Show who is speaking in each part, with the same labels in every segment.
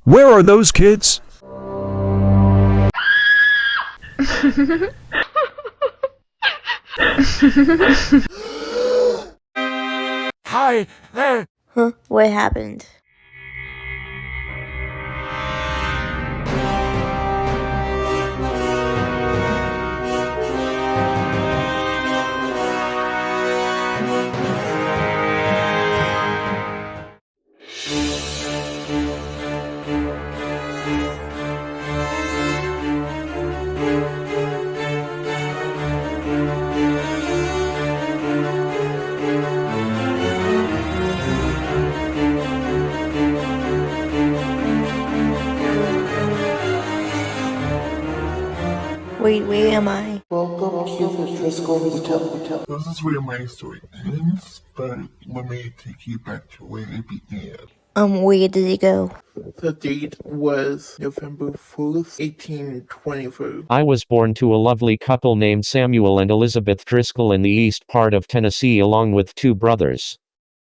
Speaker 1: Where are those kids?
Speaker 2: Hi there!
Speaker 3: Huh? What happened? Wait, where am I?
Speaker 4: Welcome to the Driscoll Hotel. This is where my story ends, but let me take you back to where it began.
Speaker 3: Where did it go?
Speaker 4: The date was November 4th, 1824.
Speaker 5: I was born to a lovely couple named Samuel and Elizabeth Driscoll in the east part of Tennessee along with two brothers,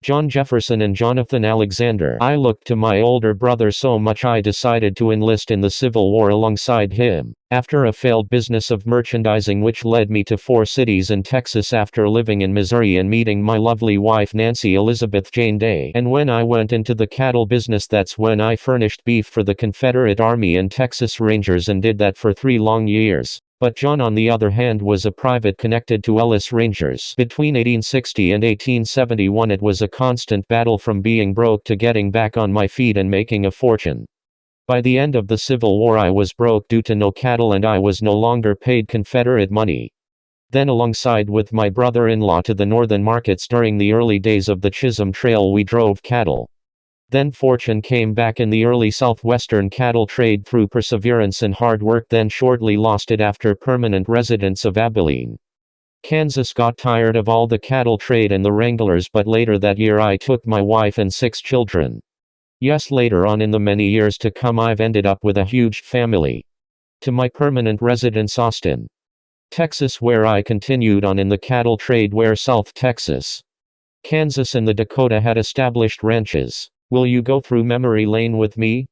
Speaker 5: John Jefferson and Jonathan Alexander. I looked to my older brother so much I decided to enlist in the Civil War alongside him. After a failed business of merchandising which led me to 4 cities in Texas after living in Missouri and meeting my lovely wife Nancy Elizabeth Jane Day. And when I went into the cattle business, that's when I furnished beef for the Confederate Army and Texas Rangers and did that for 3 long years. But John on the other hand was a private connected to Ellis Rangers. Between 1860 and 1871 it was a constant battle from being broke to getting back on my feet and making a fortune. By the end of the Civil War I was broke due to no cattle and I was no longer paid Confederate money. Then alongside with my brother-in-law to the northern markets during the early days of the Chisholm Trail we drove cattle. Then fortune came back in the early southwestern cattle trade through perseverance and hard work, then shortly lost it after permanent residents of Abilene, Kansas got tired of all the cattle trade and the wranglers, but later that year I took my wife and 6 children. Yes, later on in the many years to come I've ended up with a huge family. To my permanent residence Austin, Texas, where I continued on in the cattle trade, where South Texas, Kansas and the Dakota had established ranches. Will you go through memory lane with me?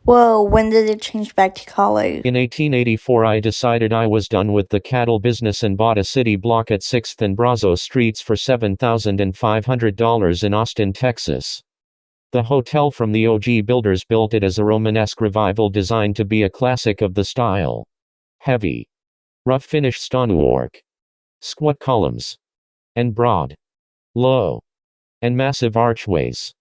Speaker 3: Whoa, when did it change back to college?
Speaker 5: In 1884 I decided I was done with the cattle business and bought a city block at 6th and Brazos Streets for $7,500 in Austin, Texas. The hotel from the OG builders built it as a Romanesque revival designed to be a classic of the style. Heavy, rough finish stonework, squat columns, and broad, low, and massive archways.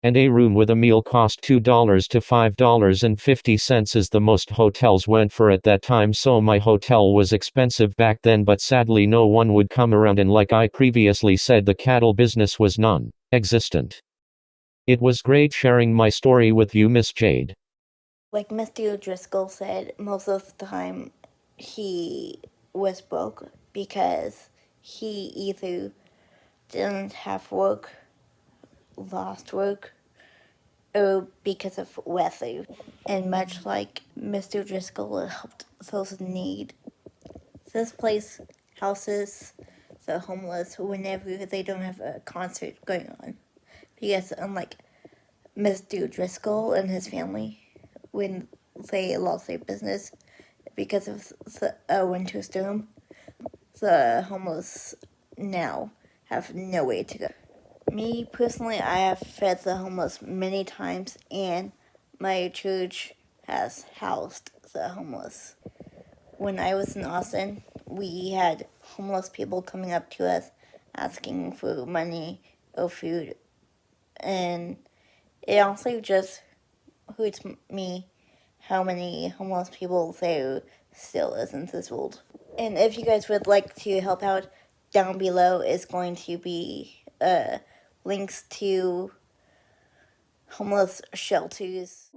Speaker 5: And a room with a meal cost $2 to $5.50 is the most hotels went for at that time, so my hotel was expensive back then, but sadly no one would come around, and like I previously said, the cattle business was non-existent. It was great sharing my story with you, Miss Jade.
Speaker 3: Like Mr. Driscoll said, most of the time he was broke because he either didn't have work, lost work, or because of weather. And much like Mr. Driscoll helped those in need, this place houses the homeless whenever they don't have a concert going on. Because unlike Mr. Driscoll and his family, when they lost their business because of the winter storm, the homeless now have no way to go. Me personally, I have fed the homeless many times, and my church has housed the homeless. When I was in Austin, we had homeless people coming up to us asking for money or food, and it also just hurts me how many homeless people there still is in this world. And if you guys would like to help out, down below is going to be links to homeless shelters